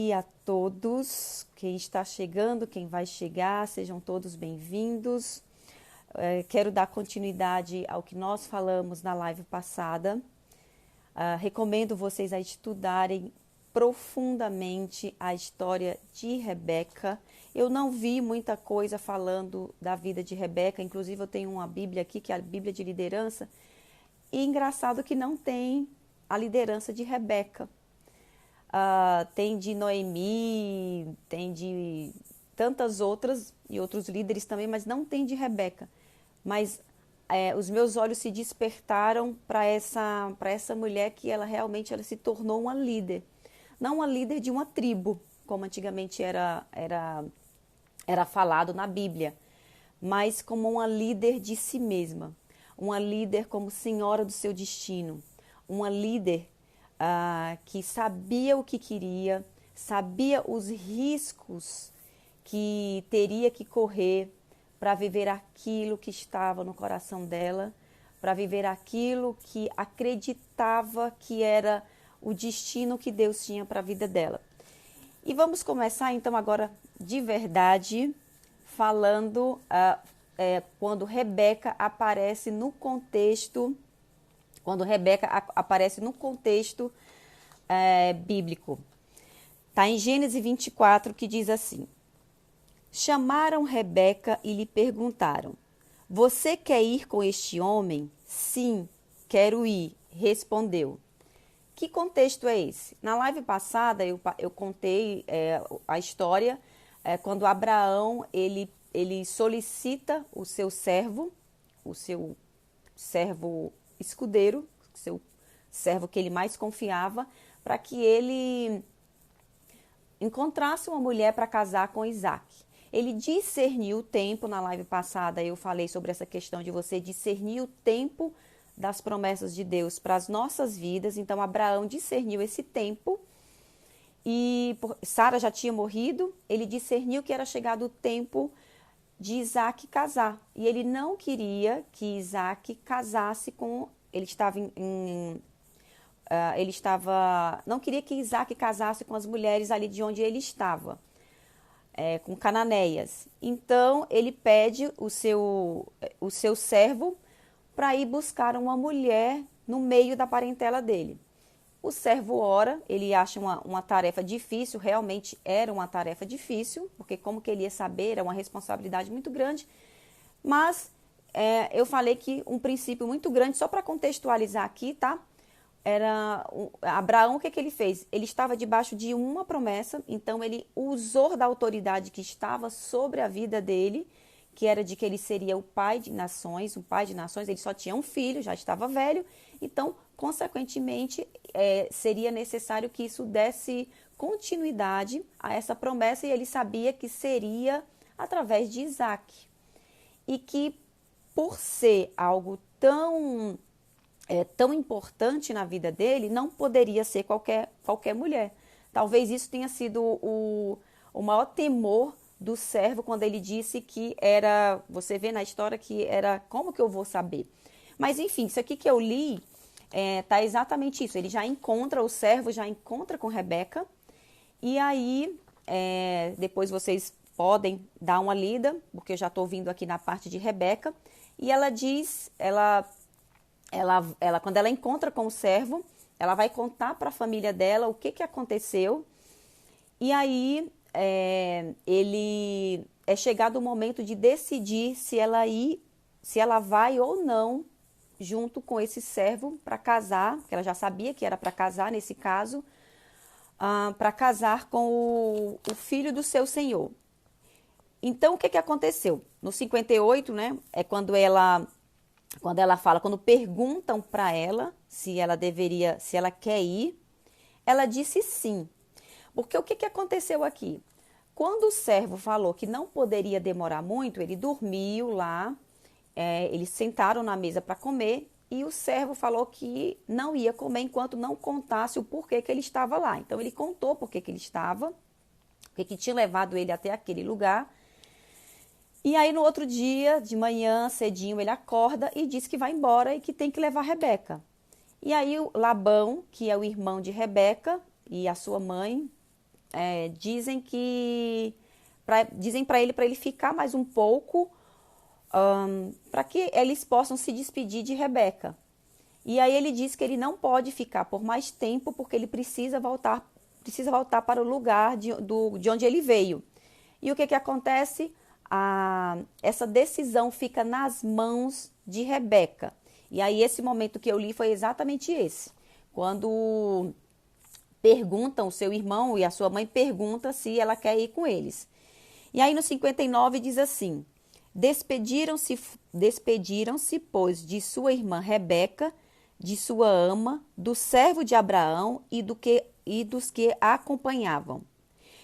dia a todos, quem está chegando, quem vai chegar, sejam todos bem-vindos. Quero dar continuidade ao que nós falamos na live passada. Recomendo vocês a estudarem profundamente a história de Rebeca. Eu não vi muita coisa falando da vida de Rebeca, inclusive eu tenho uma Bíblia aqui, que é a Bíblia de liderança, e engraçado que não tem a liderança de Rebeca. Tem de Noemi, tem de tantas outras e outros líderes também, mas não tem de Rebeca. Mas os meus olhos se despertaram para essa mulher que ela realmente se tornou uma líder. Não uma líder de uma tribo, como antigamente era falado na Bíblia, mas como uma líder de si mesma. Uma líder como senhora do seu destino. Uma líder que sabia o que queria, sabia os riscos que teria que correr para viver aquilo que estava no coração dela, para viver aquilo que acreditava que era o destino que Deus tinha para a vida dela. E vamos começar então agora de verdade falando quando Rebeca aparece no contexto. Quando Rebeca aparece no contexto bíblico. Está em Gênesis 24, que diz assim: chamaram Rebeca e lhe perguntaram: você quer ir com este homem? Sim, quero ir, respondeu. Que contexto é esse? Na live passada eu contei a história quando Abraão ele solicita o seu servo escudeiro, seu servo que ele mais confiava, para que ele encontrasse uma mulher para casar com Isaac. Ele discerniu o tempo, na live passada eu falei sobre essa questão de você discernir o tempo das promessas de Deus para as nossas vidas. Então Abraão discerniu esse tempo e Sara já tinha morrido, ele discerniu que era chegado o tempo de Isaac casar. E ele não queria que Isaac casasse com... não queria que Isaac casasse com as mulheres ali de onde ele estava, com cananeias. Então, ele pede o seu servo para ir buscar uma mulher no meio da parentela dele. O servo ora, ele acha uma tarefa difícil, realmente era uma tarefa difícil, porque como que ele ia saber, era uma responsabilidade muito grande, mas eu falei que um princípio muito grande, só para contextualizar aqui, tá? Abraão, o que ele fez? Ele estava debaixo de uma promessa, então ele usou da autoridade que estava sobre a vida dele, que era de que ele seria o pai de nações, ele só tinha um filho, já estava velho, então, consequentemente, seria necessário que isso desse continuidade a essa promessa, e ele sabia que seria através de Isaac. E que, por ser algo tão importante na vida dele, não poderia ser qualquer mulher. Talvez isso tenha sido o maior temor do servo quando ele disse que era... Você vê na história que era... Como que eu vou saber? Mas, enfim, isso aqui que eu li tá exatamente isso. Ele já encontra, o servo já encontra com Rebeca. E aí, depois vocês podem dar uma lida, porque eu já estou vindo aqui na parte de Rebeca. E ela diz... quando ela encontra com o servo, ela vai contar para a família dela o que aconteceu. E aí, ele é chegado o momento de decidir se ela vai ou não junto com esse servo para casar, que ela já sabia que era para casar nesse caso, para casar com o filho do seu senhor. Então, o que aconteceu? No 58, né, é quando ela fala, quando perguntam para ela se ela quer ir, ela disse sim. Porque o que aconteceu aqui? Quando o servo falou que não poderia demorar muito, ele dormiu lá, eles sentaram na mesa para comer, e o servo falou que não ia comer enquanto não contasse o porquê que ele estava lá. Então, ele contou porquê que ele estava, o que tinha levado ele até aquele lugar. E aí, no outro dia, de manhã, cedinho, ele acorda e diz que vai embora e que tem que levar Rebeca. E aí, o Labão, que é o irmão de Rebeca, e a sua mãe, dizem para ele ficar mais um pouco, para que eles possam se despedir de Rebeca. E aí ele diz que ele não pode ficar por mais tempo, porque ele precisa voltar para o lugar de onde ele veio. E o que acontece? Essa decisão fica nas mãos de Rebeca. E aí esse momento que eu li foi exatamente esse. Quando perguntam, o seu irmão e a sua mãe perguntam se ela quer ir com eles. E aí no 59 diz assim: Despediram-se, pois, de sua irmã Rebeca, de sua ama, do servo de Abraão e dos que a acompanhavam.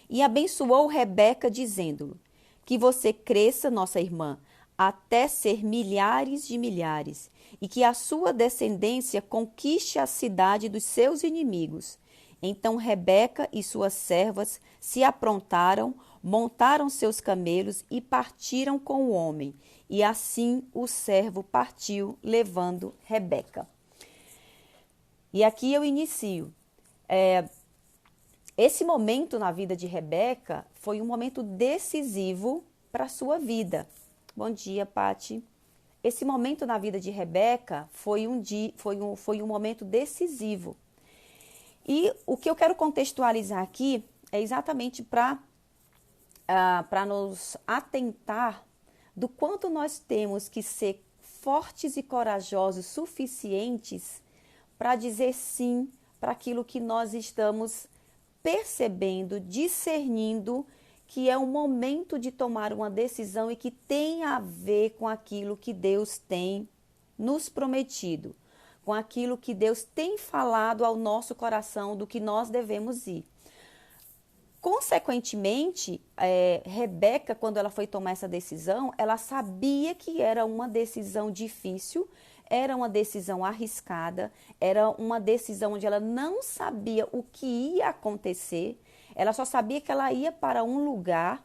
E abençoou Rebeca, dizendo: Que você cresça, nossa irmã, até ser milhares de milhares, e que a sua descendência conquiste a cidade dos seus inimigos. Então Rebeca e suas servas se aprontaram, montaram seus camelos e partiram com o homem. E assim o servo partiu, levando Rebeca. E aqui eu inicio. Esse momento na vida de Rebeca foi um momento decisivo para a sua vida. Bom dia, Pati. Esse momento na vida de Rebeca foi um momento decisivo. E o que eu quero contextualizar aqui é exatamente para nos atentar do quanto nós temos que ser fortes e corajosos suficientes para dizer sim para aquilo que nós estamos percebendo, discernindo que é o momento de tomar uma decisão e que tem a ver com aquilo que Deus tem nos prometido, com aquilo que Deus tem falado ao nosso coração do que nós devemos ir. Consequentemente, Rebeca, quando ela foi tomar essa decisão, ela sabia que era uma decisão difícil, era uma decisão arriscada, era uma decisão onde ela não sabia o que ia acontecer, ela só sabia que ela ia para um lugar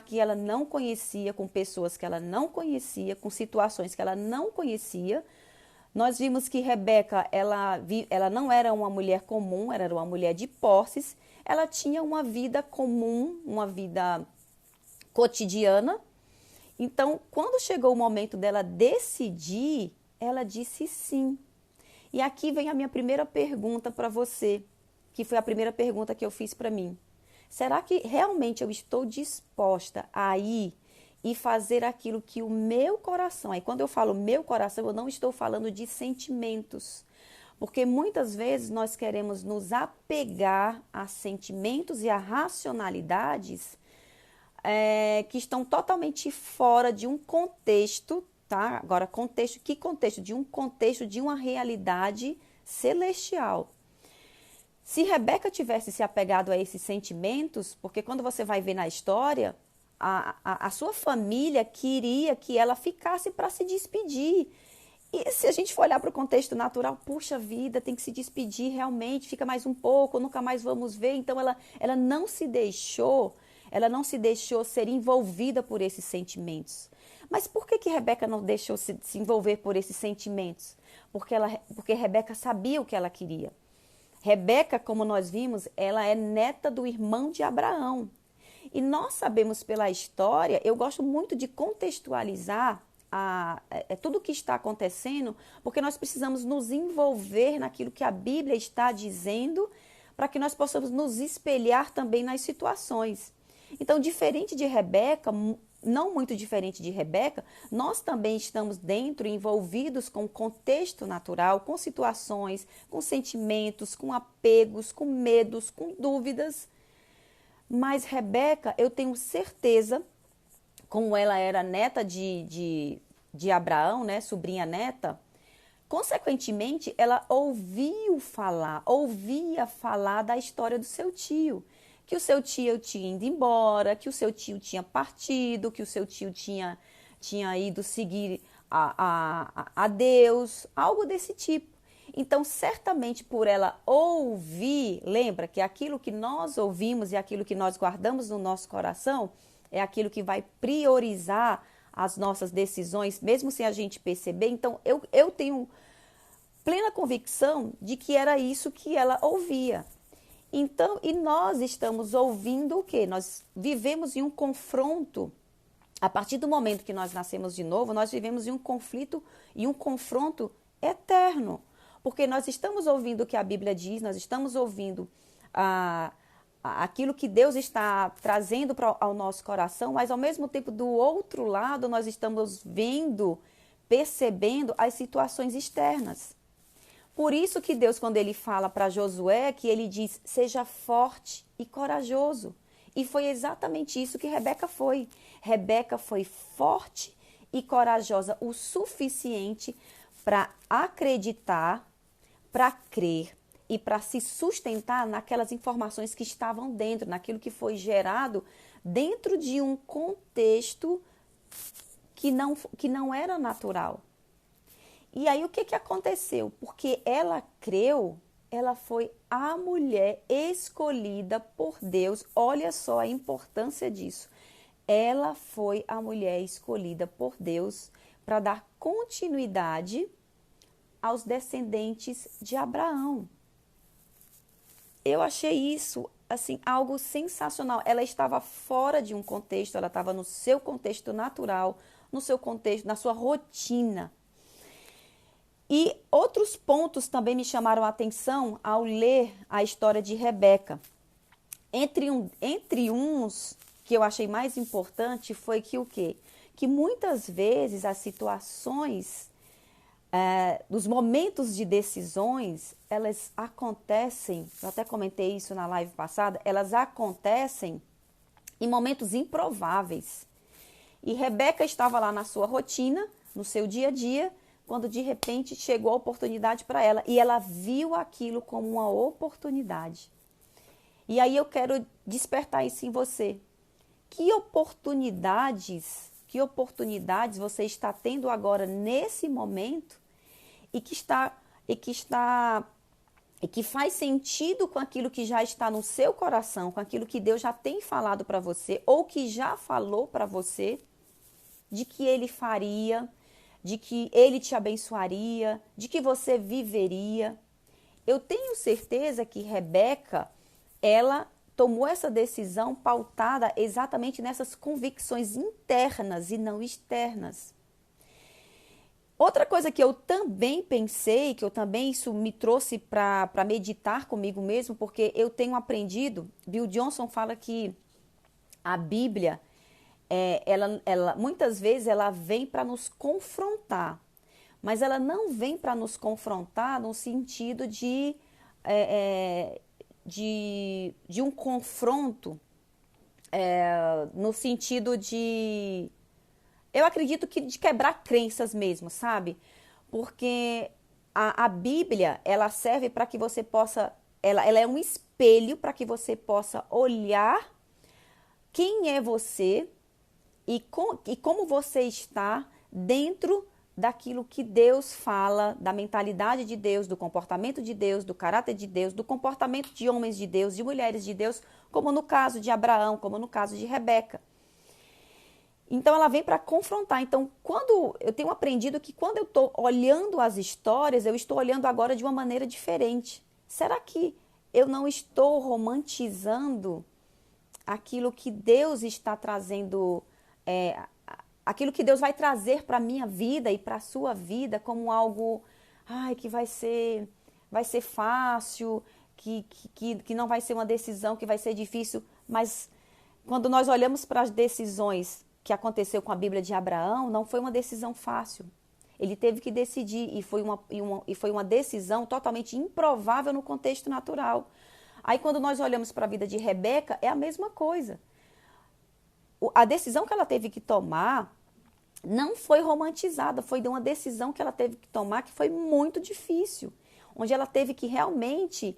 que ela não conhecia, com pessoas que ela não conhecia, com situações que ela não conhecia. Nós vimos que Rebeca, ela não era uma mulher comum, ela era uma mulher de posses, ela tinha uma vida comum, uma vida cotidiana. Então, quando chegou o momento dela decidir, ela disse sim. E aqui vem a minha primeira pergunta para você, que foi a primeira pergunta que eu fiz para mim. Será que realmente eu estou disposta a ir e fazer aquilo que o meu coração... Aí quando eu falo meu coração, eu não estou falando de sentimentos. Porque muitas vezes nós queremos nos apegar a sentimentos e a racionalidades que estão totalmente fora de um contexto, tá? Agora, que contexto? De um contexto de uma realidade celestial. Se Rebeca tivesse se apegado a esses sentimentos, porque quando você vai ver na história, a sua família queria que ela ficasse para se despedir. E se a gente for olhar para o contexto natural, puxa vida, tem que se despedir realmente, fica mais um pouco, nunca mais vamos ver. Então ela não se deixou ser envolvida por esses sentimentos. Mas por que Rebeca não deixou se envolver por esses sentimentos? Porque Rebeca sabia o que ela queria. Rebeca, como nós vimos, ela é neta do irmão de Abraão. E nós sabemos pela história, eu gosto muito de contextualizar tudo o que está acontecendo, porque nós precisamos nos envolver naquilo que a Bíblia está dizendo, para que nós possamos nos espelhar também nas situações. Então, diferente de Rebeca, não muito diferente de Rebeca, nós também estamos dentro, envolvidos com o contexto natural, com situações, com sentimentos, com apegos, com medos, com dúvidas. Mas Rebeca, eu tenho certeza, como ela era neta de Abraão, né, sobrinha neta, consequentemente, ela ouvia falar da história do seu tio. Que o seu tio tinha ido embora, que o seu tio tinha partido, que o seu tio tinha ido seguir a Deus, algo desse tipo. Então, certamente por ela ouvir, lembra que aquilo que nós ouvimos e aquilo que nós guardamos no nosso coração é aquilo que vai priorizar as nossas decisões, mesmo sem a gente perceber. Então, eu tenho plena convicção de que era isso que ela ouvia. Então, e nós estamos ouvindo o quê? Nós vivemos em um confronto. A partir do momento que nós nascemos de novo, nós vivemos em um conflito e um confronto eterno. Porque nós estamos ouvindo o que a Bíblia diz, nós estamos ouvindo aquilo que Deus está trazendo ao nosso coração, mas ao mesmo tempo, do outro lado, nós estamos vendo, percebendo as situações externas. Por isso que Deus, quando ele fala para Josué, que ele diz, seja forte e corajoso. E foi exatamente isso que Rebeca foi. Rebeca foi forte e corajosa o suficiente para acreditar, para crer e para se sustentar naquelas informações que estavam dentro, naquilo que foi gerado dentro de um contexto que não era natural. E aí o que aconteceu? Porque ela creu, ela foi a mulher escolhida por Deus. Olha só a importância disso. Ela foi a mulher escolhida por Deus para dar continuidade aos descendentes de Abraão. Eu achei isso assim algo sensacional. Ela estava fora de um contexto, ela estava no seu contexto natural, no seu contexto, na sua rotina. E outros pontos também me chamaram a atenção ao ler a história de Rebeca. Entre uns que eu achei mais importante foi que o quê? Que muitas vezes as situações, os momentos de decisões, elas acontecem, eu até comentei isso na live passada, elas acontecem em momentos improváveis. E Rebeca estava lá na sua rotina, no seu dia a dia, quando de repente chegou a oportunidade para ela. E ela viu aquilo como uma oportunidade. E aí eu quero despertar isso em você. Que oportunidades você está tendo agora nesse momento e que faz sentido com aquilo que já está no seu coração, com aquilo que Deus já tem falado para você ou que já falou para você, de que Ele faria, de que Ele te abençoaria, de que você viveria. Eu tenho certeza que Rebeca, ela tomou essa decisão pautada exatamente nessas convicções internas e não externas. Outra coisa que eu também pensei, isso me trouxe para meditar comigo mesmo, porque eu tenho aprendido, Bill Johnson fala que a Bíblia, muitas vezes ela vem para nos confrontar, mas ela não vem para nos confrontar no sentido de um confronto, no sentido de, eu acredito que de quebrar crenças mesmo, sabe? Porque a Bíblia, ela serve para que você possa, ela é um espelho para que você possa olhar quem é você e como você está dentro daquilo que Deus fala, da mentalidade de Deus, do comportamento de Deus, do caráter de Deus, do comportamento de homens de Deus, de mulheres de Deus, como no caso de Abraão, como no caso de Rebeca. Então, ela vem para confrontar. Então, quando eu tenho aprendido que quando eu estou olhando as histórias, eu estou olhando agora de uma maneira diferente. Será que eu não estou romantizando aquilo que Deus está trazendo, aquilo que Deus vai trazer para a minha vida e para a sua vida como algo que vai ser fácil, que não vai ser uma decisão que vai ser difícil, mas quando nós olhamos para as decisões que aconteceu com a Bíblia de Abraão, não foi uma decisão fácil. Ele teve que decidir e foi uma decisão totalmente improvável no contexto natural. Aí quando nós olhamos para a vida de Rebeca, é a mesma coisa. A decisão que ela teve que tomar não foi romantizada, foi de uma decisão que ela teve que tomar que foi muito difícil, onde ela teve que realmente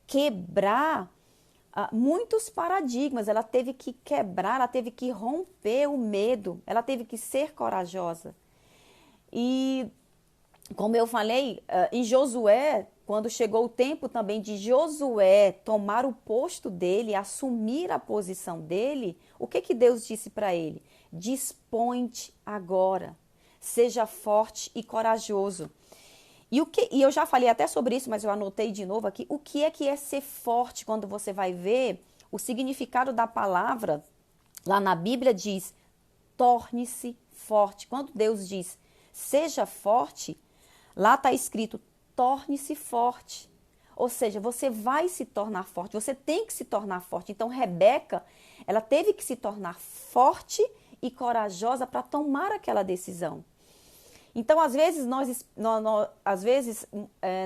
quebrar muitos paradigmas, ela teve que quebrar, ela teve que romper o medo, ela teve que ser corajosa. E, como eu falei, em Josué, quando chegou o tempo também de Josué tomar o posto dele, assumir a posição dele, o que Deus disse para ele? Dispõe-te agora, seja forte e corajoso. E eu já falei até sobre isso, mas eu anotei de novo aqui. O que é ser forte? Quando você vai ver o significado da palavra, lá na Bíblia diz, torne-se forte. Quando Deus diz, seja forte, lá está escrito, torne-se forte. Ou seja, você vai se tornar forte, você tem que se tornar forte. Então, Rebeca, ela teve que se tornar forte e corajosa para tomar aquela decisão. Então, às vezes,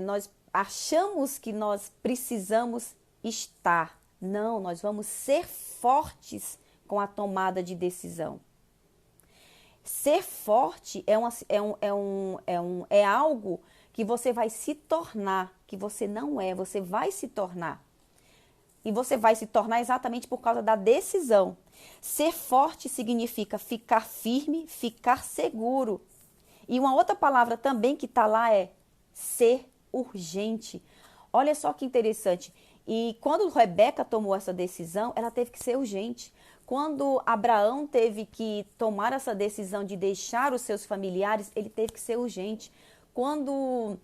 nós achamos que nós precisamos estar. Não, nós vamos ser fortes com a tomada de decisão. Ser forte é algo que você vai se tornar, que você não é, você vai se tornar. E você vai se tornar exatamente por causa da decisão. Ser forte significa ficar firme, ficar seguro. E uma outra palavra também que está lá é ser urgente. Olha só que interessante. E quando Rebeca tomou essa decisão, ela teve que ser urgente. Quando Abraão teve que tomar essa decisão de deixar os seus familiares, ele teve que ser urgente. Quando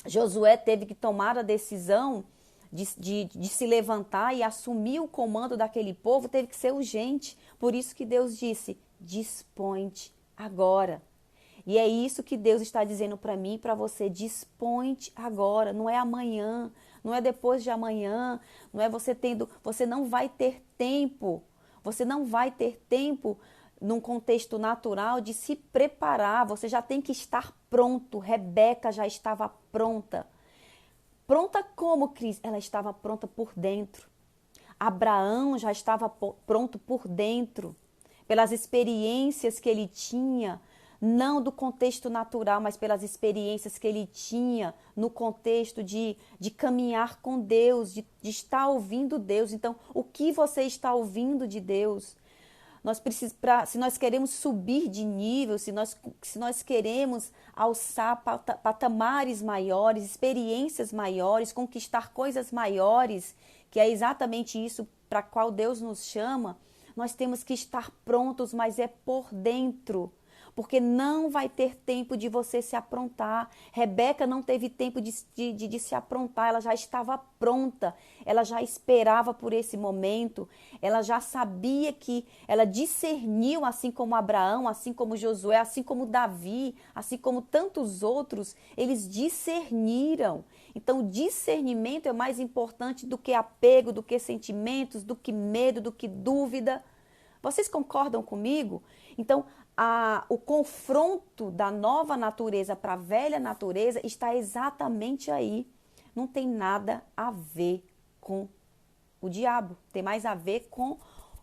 Josué teve que tomar a decisão de se levantar e assumir o comando daquele povo, teve que ser urgente. Por isso que Deus disse, dispõe-te agora. E é isso que Deus está dizendo para mim e para você, dispõe-te agora, não é amanhã, não é depois de amanhã, não é você não vai ter tempo, você não vai ter tempo num contexto natural de se preparar, você já tem que estar pronto. Rebeca já estava pronta. Pronta como, Cris? Ela estava pronta por dentro. Abraão já estava pronto por dentro, pelas experiências que ele tinha, não do contexto natural, mas pelas experiências que ele tinha no contexto de caminhar com Deus, de estar ouvindo Deus. Então, o que você está ouvindo de Deus? Se nós queremos subir de nível, se nós queremos alçar patamares maiores, experiências maiores, conquistar coisas maiores, que é exatamente isso para qual Deus nos chama, nós temos que estar prontos, mas é por dentro. Porque não vai ter tempo de você se aprontar. Rebeca não teve tempo de se aprontar, ela já estava pronta, ela já esperava por esse momento, ela já sabia que, ela discerniu, assim como Abraão, assim como Josué, assim como Davi, assim como tantos outros, eles discerniram. Então, o discernimento é mais importante do que apego, do que sentimentos, do que medo, do que dúvida. Vocês concordam comigo? Então, o confronto da nova natureza para a velha natureza está exatamente aí. Não tem nada a ver com o diabo, tem mais a ver com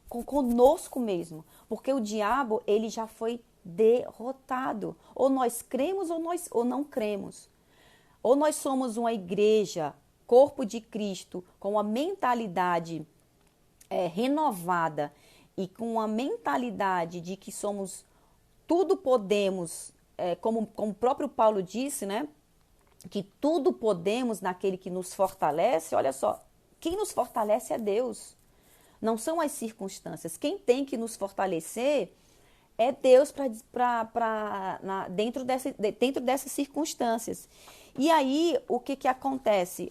conosco mesmo, porque o diabo ele já foi derrotado. Ou nós cremos ou não cremos. Ou nós somos uma igreja, corpo de Cristo, com uma mentalidade renovada e com uma mentalidade de que tudo podemos, como o próprio Paulo disse, né? Que tudo podemos naquele que nos fortalece. Olha só, quem nos fortalece é Deus, não são as circunstâncias. Quem tem que nos fortalecer é Deus dentro dessas circunstâncias. E aí, o que acontece?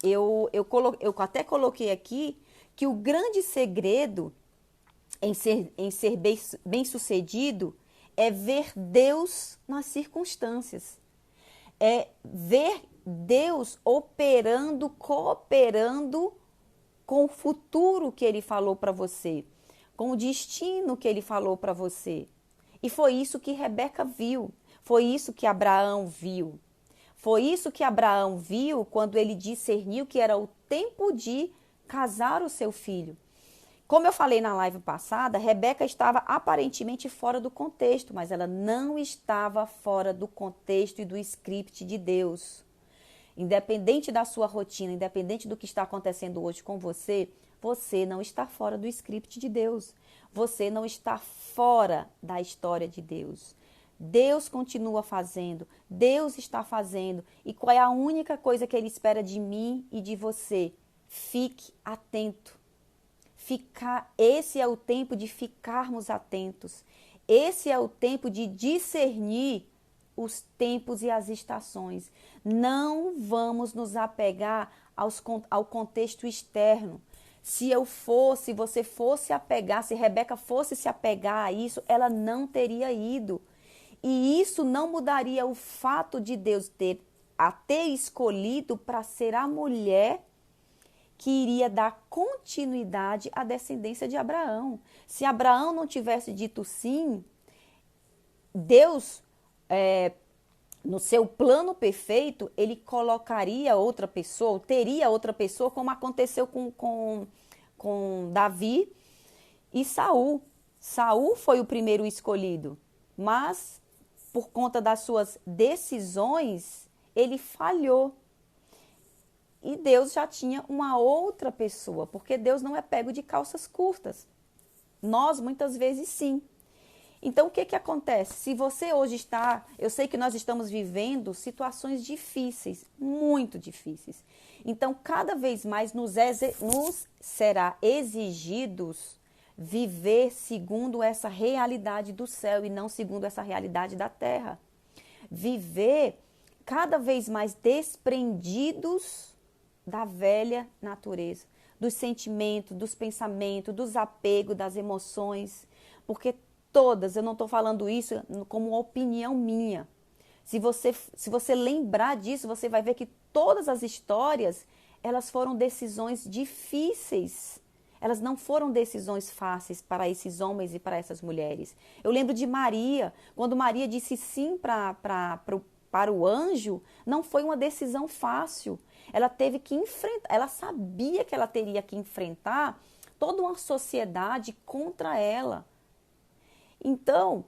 Eu até coloquei aqui que o grande segredo em ser bem-sucedido é ver Deus nas circunstâncias. É ver Deus operando, cooperando com o futuro que Ele falou para você, com o destino que Ele falou para você. E foi isso que Rebeca viu, foi isso que Abraão viu. Foi isso que Abraão viu quando ele discerniu que era o tempo de casar o seu filho. Como eu falei na live passada, Rebeca estava aparentemente fora do contexto, mas ela não estava fora do contexto e do script de Deus. Independente da sua rotina, independente do que está acontecendo hoje com você, você não está fora do script de Deus. Você não está fora da história de Deus. Deus continua fazendo, Deus está fazendo. E qual é a única coisa que Ele espera de mim e de você? Fique atento. Esse é o tempo de ficarmos atentos. Esse é o tempo de discernir os tempos e as estações. Não vamos nos apegar ao contexto externo. Se você fosse apegar, se Rebeca fosse se apegar a isso, ela não teria ido. E isso não mudaria o fato de Deus a ter escolhido para ser a mulher que iria dar continuidade à descendência de Abraão. Se Abraão não tivesse dito sim, Deus, no seu plano perfeito, ele colocaria outra pessoa, ou teria outra pessoa, como aconteceu com Davi e Saul. Saul foi o primeiro escolhido, mas por conta das suas decisões, ele falhou. E Deus já tinha uma outra pessoa, porque Deus não é pego de calças curtas. Nós, muitas vezes, sim. Então, o que acontece? Se você hoje eu sei que nós estamos vivendo situações difíceis, muito difíceis. Então, cada vez mais nos será exigidos viver segundo essa realidade do céu e não segundo essa realidade da terra. Viver cada vez mais desprendidos da velha natureza, dos sentimentos, dos pensamentos, dos apegos, das emoções, porque todas, eu não estou falando isso como uma opinião minha. Se você lembrar disso, você vai ver que todas as histórias, elas foram decisões difíceis. Elas não foram decisões fáceis para esses homens e para essas mulheres. Eu lembro de Maria, quando Maria disse sim para o anjo, não foi uma decisão fácil. Ela teve que enfrentar, ela sabia que ela teria que enfrentar toda uma sociedade contra ela. Então,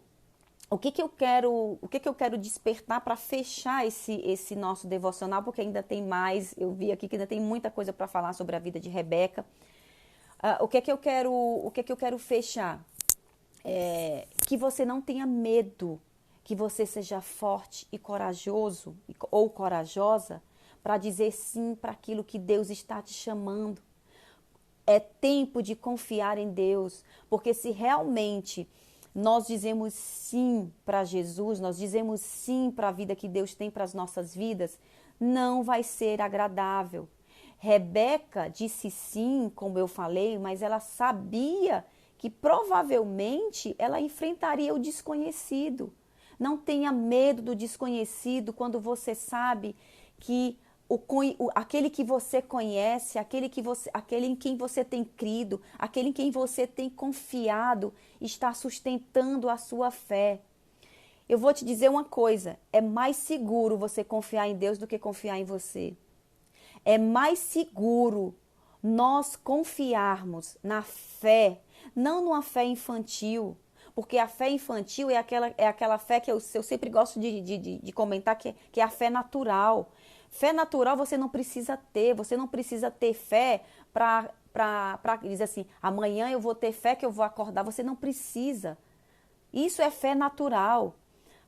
o que eu quero despertar para fechar esse nosso devocional, porque ainda tem mais, eu vi aqui que ainda tem muita coisa para falar sobre a vida de Rebeca. O que eu quero fechar? Que você não tenha medo, que você seja forte e corajoso ou corajosa para dizer sim para aquilo que Deus está te chamando. É tempo de confiar em Deus, porque se realmente nós dizemos sim para Jesus, nós dizemos sim para a vida que Deus tem para as nossas vidas, não vai ser agradável. Rebeca disse sim, como eu falei, mas ela sabia que provavelmente ela enfrentaria o desconhecido. Não tenha medo do desconhecido quando você sabe que aquele que você conhece, aquele em quem você tem crido, aquele em quem você tem confiado, está sustentando a sua fé. Eu vou te dizer uma coisa, é mais seguro você confiar em Deus do que confiar em você. É mais seguro nós confiarmos na fé, não numa fé infantil, porque a fé infantil é aquela fé que eu sempre gosto de comentar, que é a fé natural. Fé natural você não precisa ter fé para dizer assim, amanhã eu vou ter fé que eu vou acordar, você não precisa. Isso é fé natural.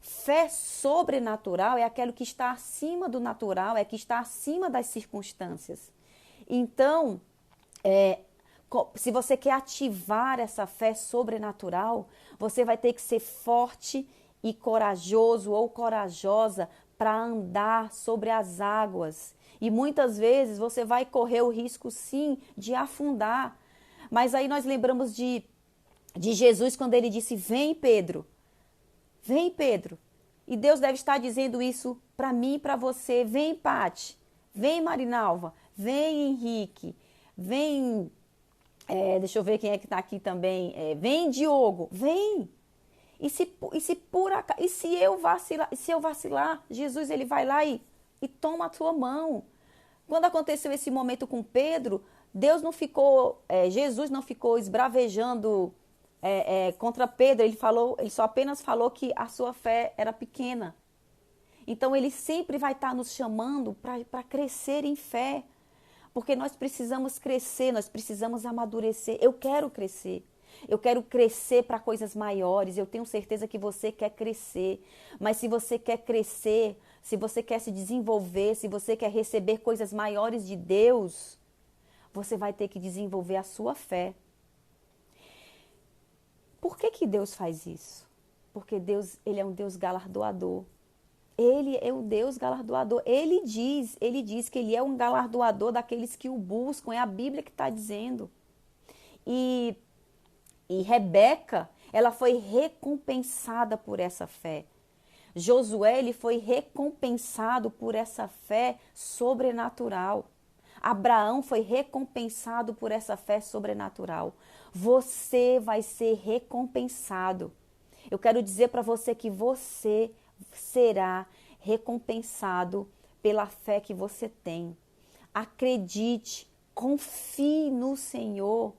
Fé sobrenatural é aquilo que está acima do natural, é que está acima das circunstâncias. Então, se você quer ativar essa fé sobrenatural, você vai ter que ser forte e corajoso ou corajosa para andar sobre as águas. E muitas vezes você vai correr o risco, sim, de afundar. Mas aí nós lembramos de Jesus quando ele disse, vem Pedro. Vem Pedro. E Deus deve estar dizendo isso para mim e para você. Vem Pati, vem Marinalva, vem Henrique, vem, deixa eu ver quem é que está aqui também. Vem Diogo, vem. E se eu vacilar, Jesus ele vai lá e toma a tua mão. Quando aconteceu esse momento com Pedro, Jesus não ficou esbravejando contra Pedro. Ele só apenas falou que a sua fé era pequena. Então ele sempre vai estar nos chamando para crescer em fé, porque nós precisamos crescer, nós precisamos amadurecer. Eu quero crescer. Eu quero crescer para coisas maiores. Eu tenho certeza que você quer crescer. Mas se você quer crescer, se você quer se desenvolver, se você quer receber coisas maiores de Deus, você vai ter que desenvolver a sua fé. Por que Deus faz isso? Porque Deus, ele é um Deus galardoador. Ele é o Deus galardoador. Ele diz que ele é um galardoador daqueles que o buscam. É a Bíblia que está dizendo. E Rebeca, ela foi recompensada por essa fé. Josué, ele foi recompensado por essa fé sobrenatural. Abraão foi recompensado por essa fé sobrenatural. Você vai ser recompensado. Eu quero dizer para você que você será recompensado pela fé que você tem. Acredite, confie no Senhor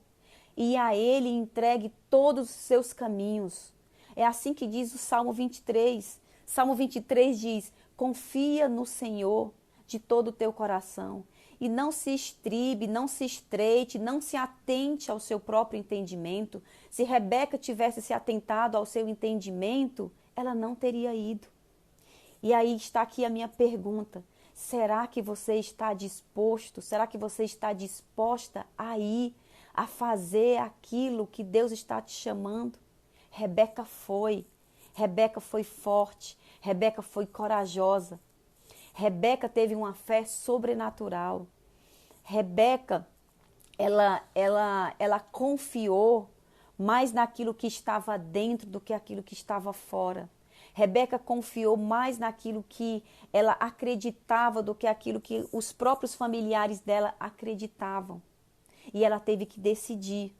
e a Ele entregue todos os seus caminhos. É assim que diz o Salmo 23. Salmo 23 diz: confia no Senhor de todo o teu coração e não se estribe, não se estreite, não se atente ao seu próprio entendimento. Se Rebeca tivesse se atentado ao seu entendimento, ela não teria ido. E aí está aqui a minha pergunta: será que você está disposto, será que você está disposta a ir, a fazer aquilo que Deus está te chamando? Rebeca foi forte, Rebeca foi corajosa. Rebeca teve uma fé sobrenatural. Rebeca, ela confiou mais naquilo que estava dentro do que aquilo que estava fora. Rebeca confiou mais naquilo que ela acreditava do que aquilo que os próprios familiares dela acreditavam. E ela teve que decidir.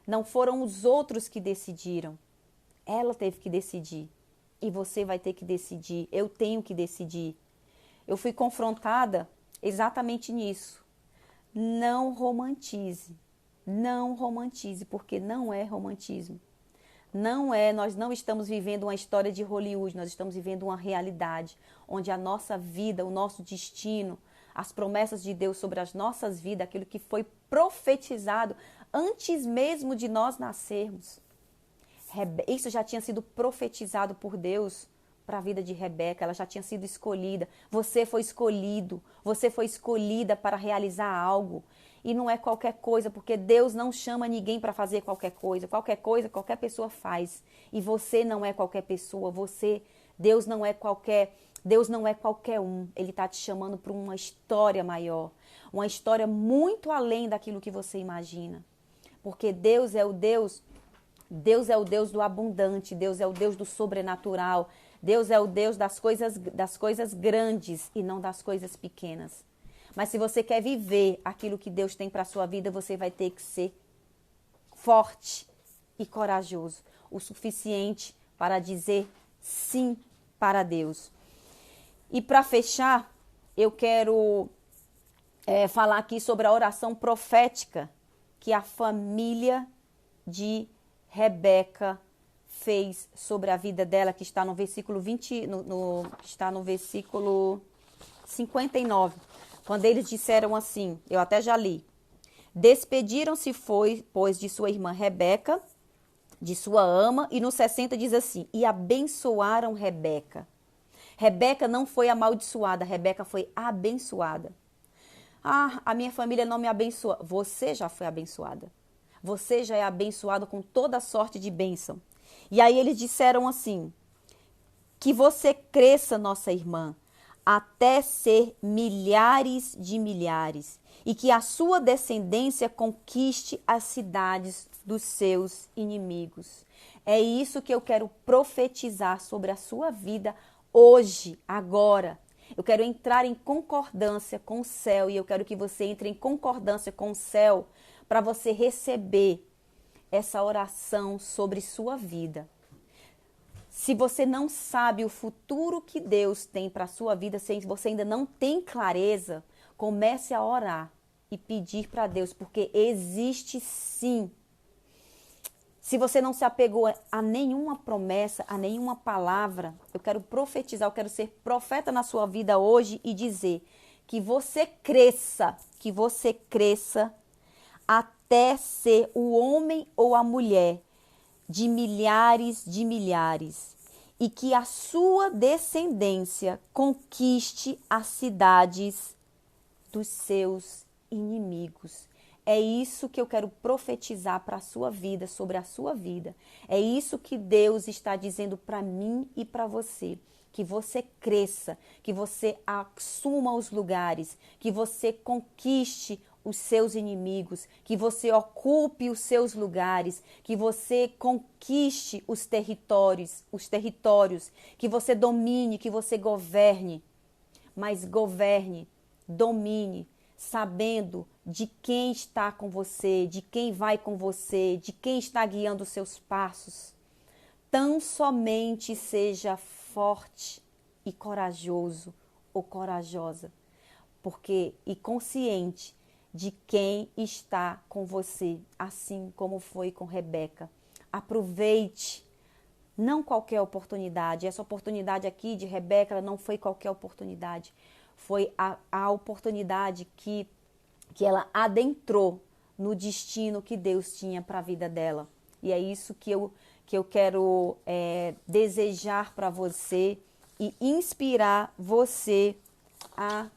Não foram os outros que decidiram. Ela teve que decidir. E você vai ter que decidir. Eu tenho que decidir. Eu fui confrontada exatamente nisso. Não romantize. Não romantize, porque não é romantismo. Não é, nós não estamos vivendo uma história de Hollywood, nós estamos vivendo uma realidade onde a nossa vida, o nosso destino, as promessas de Deus sobre as nossas vidas, aquilo que foi profetizado antes mesmo de nós nascermos. Isso já tinha sido profetizado por Deus para a vida de Rebeca, ela já tinha sido escolhida. Você foi escolhido, você foi escolhida para realizar algo. E não é qualquer coisa, porque Deus não chama ninguém para fazer qualquer coisa. Qualquer coisa, qualquer pessoa faz. E você não é qualquer pessoa, Deus não é qualquer um. Ele está te chamando para uma história maior, uma história muito além daquilo que você imagina. Porque Deus é o Deus do abundante, Deus é o Deus do sobrenatural, Deus é o Deus das coisas grandes e não das coisas pequenas. Mas se você quer viver aquilo que Deus tem para a sua vida, você vai ter que ser forte e corajoso, o suficiente para dizer sim para Deus. E para fechar, eu quero falar aqui sobre a oração profética que a família de Rebeca fez sobre a vida dela, que está no versículo está no versículo 59. Quando eles disseram assim, eu até já li: despediram-se, pois, de sua irmã Rebeca, de sua ama, e no 60 diz assim: e abençoaram Rebeca. Rebeca não foi amaldiçoada, Rebeca foi abençoada. Ah, a minha família não me abençoa. Você já foi abençoada. Você já é abençoado com toda sorte de bênção. E aí eles disseram assim: que você cresça, nossa irmã, até ser milhares de milhares, e que a sua descendência conquiste as cidades dos seus inimigos. É isso que eu quero profetizar sobre a sua vida hoje, agora. Eu quero entrar em concordância com o céu, e eu quero que você entre em concordância com o céu para você receber essa oração sobre sua vida. Se você não sabe o futuro que Deus tem para a sua vida, se você ainda não tem clareza, comece a orar e pedir para Deus, porque existe sim. Se você não se apegou a nenhuma promessa, a nenhuma palavra, eu quero profetizar, eu quero ser profeta na sua vida hoje e dizer que você cresça até ser o homem ou a mulher de milhares, e que a sua descendência conquiste as cidades dos seus inimigos. É isso que eu quero profetizar para a sua vida, sobre a sua vida. É isso que Deus está dizendo para mim e para você. que você cresça, que você assuma os lugares, que você conquiste os seus inimigos, que você ocupe os seus lugares, que você conquiste os territórios, que você domine, que você governe, mas governe, domine, sabendo de quem está com você, de quem vai com você, de quem está guiando os seus passos. Tão somente seja forte e corajoso ou corajosa, porque e consciente de quem está com você, assim como foi com Rebeca. Aproveite, não qualquer oportunidade. Essa oportunidade aqui de Rebeca, ela não foi qualquer oportunidade. Foi a oportunidade que ela adentrou no destino que Deus tinha para a vida dela. E é isso que eu quero desejar para você e inspirar você a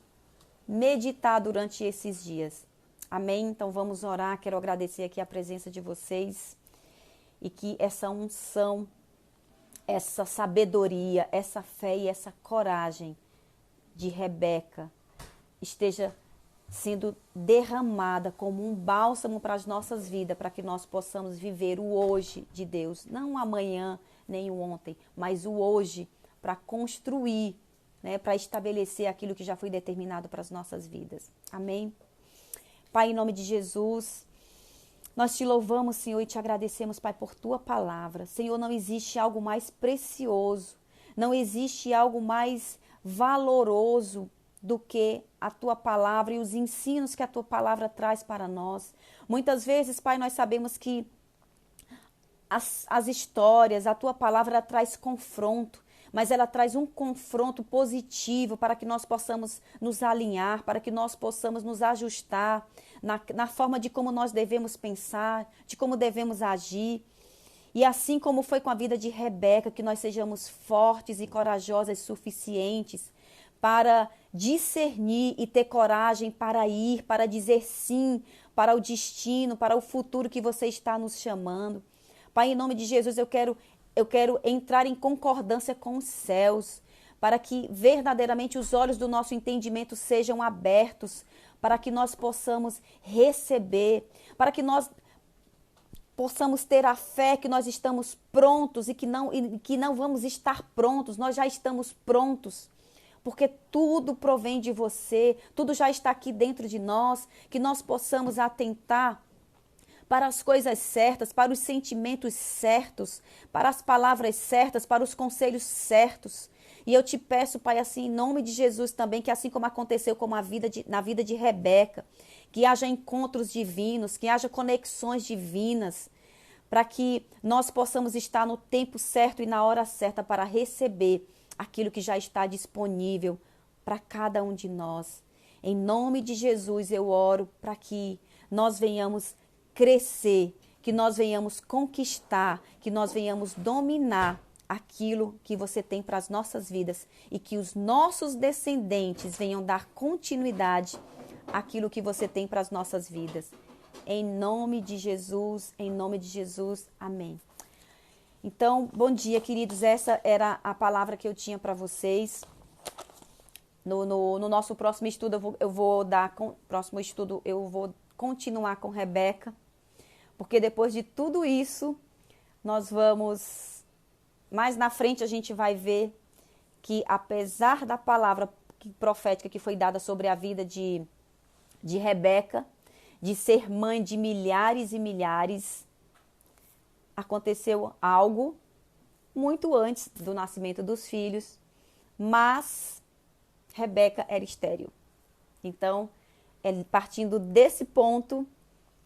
meditar durante esses dias. Amém? Então vamos orar. Quero agradecer aqui a presença de vocês e que essa unção, essa sabedoria, essa fé e essa coragem de Rebeca esteja sendo derramada como um bálsamo para as nossas vidas, para que nós possamos viver o hoje de Deus, não o amanhã nem o ontem, mas o hoje, para construir, né, para estabelecer aquilo que já foi determinado para as nossas vidas. Amém? Pai, em nome de Jesus, nós te louvamos, Senhor, e te agradecemos, Pai, por tua palavra. Senhor, não existe algo mais precioso, não existe algo mais valoroso do que a tua palavra e os ensinos que a tua palavra traz para nós. Muitas vezes, Pai, nós sabemos que as histórias, a tua palavra traz confronto, mas ela traz um confronto positivo para que nós possamos nos alinhar, para que nós possamos nos ajustar na forma de como nós devemos pensar, de como devemos agir. E assim como foi com a vida de Rebeca, que nós sejamos fortes e corajosas suficientes para discernir e ter coragem para ir, para dizer sim para o destino, para o futuro que você está nos chamando. Pai, em nome de Jesus, eu quero entrar em concordância com os céus, para que verdadeiramente os olhos do nosso entendimento sejam abertos, para que nós possamos receber, para que nós possamos ter a fé que nós estamos prontos e que não vamos estar prontos, nós já estamos prontos. Porque tudo provém de você, tudo já está aqui dentro de nós, que nós possamos atentar para as coisas certas, para os sentimentos certos, para as palavras certas, para os conselhos certos. E eu te peço, Pai, assim, em nome de Jesus também, que assim como aconteceu na vida de Rebeca, que haja encontros divinos, que haja conexões divinas, para que nós possamos estar no tempo certo e na hora certa para receber aquilo que já está disponível para cada um de nós. Em nome de Jesus eu oro para que nós venhamos crescer, que nós venhamos conquistar, que nós venhamos dominar aquilo que você tem para as nossas vidas e que os nossos descendentes venham dar continuidade àquilo que você tem para as nossas vidas. Em nome de Jesus, amém. Então, bom dia, queridos. Essa era a palavra que eu tinha para vocês. No nosso próximo estudo, eu vou continuar com Rebeca, porque depois de tudo isso, nós vamos, mais na frente a gente vai ver que apesar da palavra profética que foi dada sobre a vida de Rebeca, de ser mãe de milhares e milhares, aconteceu algo muito antes do nascimento dos filhos, mas Rebeca era estéril. Então, é partindo desse ponto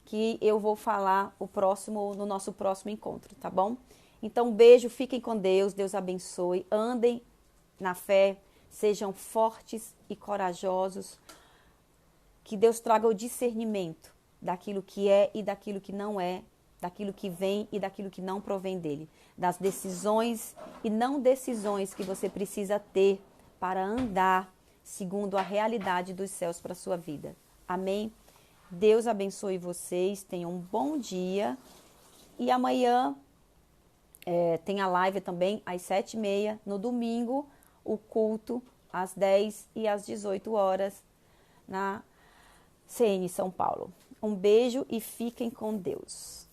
que eu vou falar no nosso próximo encontro, tá bom? Então, um beijo, fiquem com Deus, Deus abençoe, andem na fé, sejam fortes e corajosos, que Deus traga o discernimento daquilo que é e daquilo que não é, daquilo que vem e daquilo que não provém dele, das decisões e não decisões que você precisa ter para andar segundo a realidade dos céus para a sua vida. Amém? Deus abençoe vocês, tenham um bom dia e amanhã tem a live também às 7h30, no domingo, o culto às 10 e às 18 horas na CN São Paulo. Um beijo e fiquem com Deus.